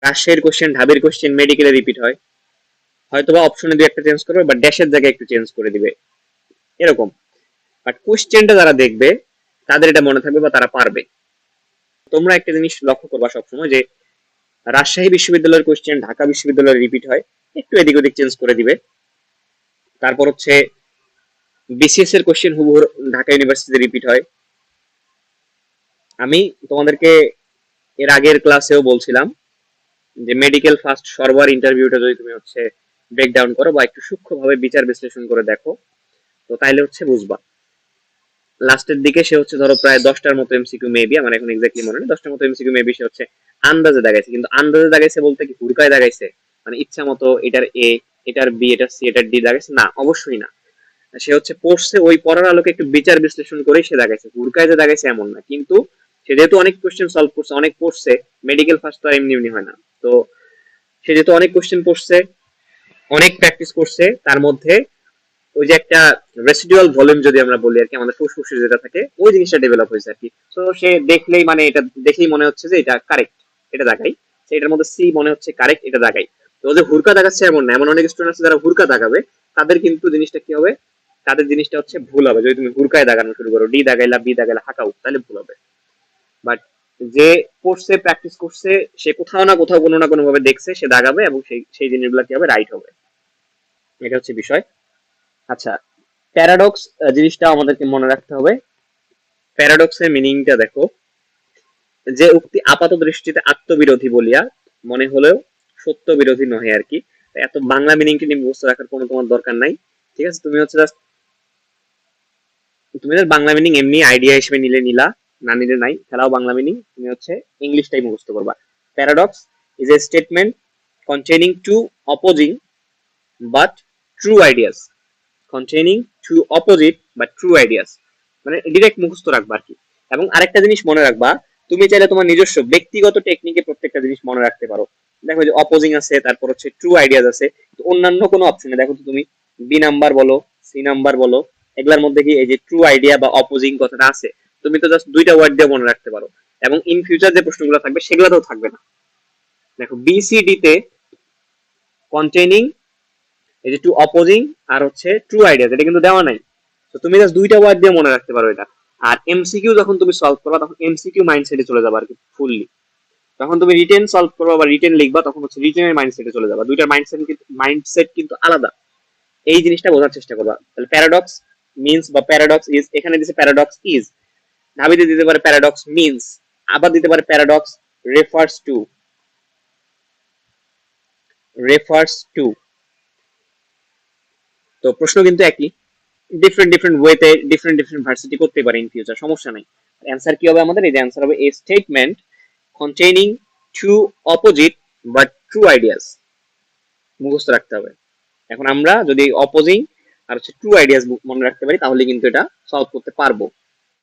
রাজশাহীর question, ঢাবির question মেডিকেলে repeat হয়, হয়তোবা অপশনে দুই একটা চেঞ্জ করবে বা ড্যাশের জায়গায় একটু চেঞ্জ করে দিবে, এরকম। বাট কোশ্চেনটা যারা দেখবে তাদের এটা মনে থাকবে বা তারা পারবে। তোমরা একটা জিনিস লক্ষ্য করবা সবসময় যে রাজশাহী বিশ্ববিদ্যালয়ের কোশ্চেন ঢাকা বিশ্ববিদ্যালয়ে রিপিট হয়, একটু এদিক ওদিক চেঞ্জ করে দিবে। তারপর হচ্ছে বিসিএস এর কোশ্চেন হুবহু ঢাকা ইউনিভার্সিটিতে রিপিট হয়। আমি তোমাদেরকে এর আগের ক্লাসেও বলছিলাম যে মেডিকেল ফার্স্ট সর্বার ইন্টারভিউটা যদি তুমি হচ্ছে ব্রেকডাউন করো বা একটু সূক্ষ্মভাবে বিচার বিশ্লেষণ করে দেখো, তো তাইলে হচ্ছে বুঝবা। লাস্টের দিকে সে হচ্ছে ধরো প্রায় 10টার মতো এমসিকিউ মেবি, আমার এখন এক্স্যাক্টলি মনে নেই, 10টার মতো এমসিকিউ মেবি সে হচ্ছে আন্দাজে দাগাইছে। কিন্তু আন্দাজে দাগাইছে বলতে কি হুড়কায় দাগাইছে মানে ইচ্ছা মতো এটার এ, এটার বি, এটার সি, এটার ডি দাগাইছে না, অবশ্যই না। সে হচ্ছে পড়ছে, ওই পড়ার আলোকে একটু বিচার বিশ্লেষণ করেই সে দাগাইছে, হুড়কায় যে দাগাইছে এমন না। কিন্তু সে যেহেতু অনেক কোশ্চেন সলভ করছে, অনেক পড়ছে, মেডিকেল ফার্স্ট তো আর এমনি এমনি হয় না। তো সে যেহেতু অনেক কোশ্চেন পড়ছে, অনেক প্র্যাকটিস করছে, তার মধ্যে ওই যে একটা রেসিডুয়াল ভলিউম যদি আমরা বলি আর কি, আমাদের ফুসফুসে যেটা থাকে, ওই জিনিসটা ডেভেলপ হয়েছে আর কি। তো সে দেখলেই মানে এটা দেখেই মনে হচ্ছে যে এটা কারেক্ট, এটা দেখাই। এটার মধ্যে সি মনে হচ্ছে কারেক্ট, এটা দেখাই। তো ওদের হুরকা দেখাচ্ছে এমন না, এমন অনেক স্টুডেন্ট আছে যারা হুরকা দেখাবে, তাদের কিন্তু জিনিসটা কি হবে, তাদের জিনিসটা হচ্ছে ভুল হবে। যদি তুমি হুরকায় দাগানো শুরু করো, ডি দাগাইলা, বি দাগাইলা, হাঁকাও, তাহলে ভুল হবে। বাট যে পড়ছে, প্র্যাকটিস করছে, সে কোথাও না কোথাও কোনো না কোনো ভাবে দেখছে, সে দাগাবে এবং সেই সেই জিনিসগুলো কি হবে, রাইট হবে। এটা হচ্ছে বিষয়। আচ্ছা, প্যারাডক্স জিনিসটা আমাদেরকে মনে রাখতে হবে। প্যারাডক্সের মিনিংটা দেখো, যে উক্তি আপাত দৃষ্টিতে আত্মবিরোধী বলিয়া মনে হলেও সত্য বিরোধী নহে আর কি। এত বাংলা মিনিংটা নিয়ে মুখস্থ রাখার কোনো তোমার দরকার নাই। ঠিক আছে, তুমি হচ্ছে জাস্ট তুমি বাংলা মিনিং এমনি আইডিয়া হিসেবে নিলে নিলা, না নিলে নাই, খেলাও বাংলা মিনিং। তুমি হচ্ছে ইংলিশটাই মুখস্থ করবা। Paradox is a statement containing two opposing but true ideas, containing two opposite but true ideas, মানে ডিরেক্ট মুখস্থ রাখবা আর কি। এবং আরেকটা জিনিস মনে রাখবা, তুমি চাইলে তোমার নিজস্ব ব্যক্তিগত টেকনিকে প্রত্যেকটা জিনিস মনে রাখতে পারো। দেখো যে অপোজিং আছে, তারপর হচ্ছে ট্রু আইডিয়াস আছে, তো অন্যান্য কোনো অপশনে দেখো তো তুমি বি নাম্বার বলো, সি নাম্বার বলো, এগুলার মধ্যে কি এই যে ট্রু আইডিয়া বা অপোজিং কথাটা আছে, তুমি তো জাস্ট দুইটা ওয়ার্ড দিয়ে মনে রাখতে পারো। এবং ইন ফিউচার যে প্রশ্নগুলো থাকবে সেগুলোতেও থাকবে না। দেখো বিসিডি তে কন্টেইনিং এই যে টু অপোজিং আর হচ্ছে ট্রু আইডিয়াস, এটা কিন্তু দেওয়া নাই। তো তুমি জাস্ট দুইটা ওয়ার্ড দিয়ে মনে রাখতে পারো এটা। আর এমসিকিউ যখন তুমি সলভ করবা, তখন এমসিকিউ মাইন্ডসেটে চলে যাবে আর কি ফুললি। যখন তুমি রিটেন সলভ করবা বা রিটেন লিখবা, তখন হচ্ছে রিটেনের মাইন্ডসেটে চলে যাবা। দুইটার মাইন্ডসেট কিন্তু আলাদা। এই জিনিসটা বোঝার চেষ্টা করবা। তাহলে প্যারাডক্স মিন্স বা প্যারাডক্স ইজ, এখানে দিছে প্যারাডক্স ইজ, ঢাবিতে দিতে পারে প্যারাডক্স মিন্স, আবার দিতে পারে paradox refers to, refers to. তো প্রশ্ন কিন্তু একই, ডিফারেন্ট ডিফারেন্ট ওয়েতে ডিফারেন্ট ডিফারেন্ট ভার্সিটি করতে পারে ইন ফিউচার, সমস্যা নাই। অ্যান্সার কি হবে আমাদের, এই যে অ্যান্সার হবে a statement containing two opposite but true ideas, মুখস্থ রাখতে হবে। এখন আমরা যদি অপোজিং আর হচ্ছে ট্রু আইডিয়াস মনে রাখতে পারি, তাহলে কিন্তু এটা সলভ করতে পারবো।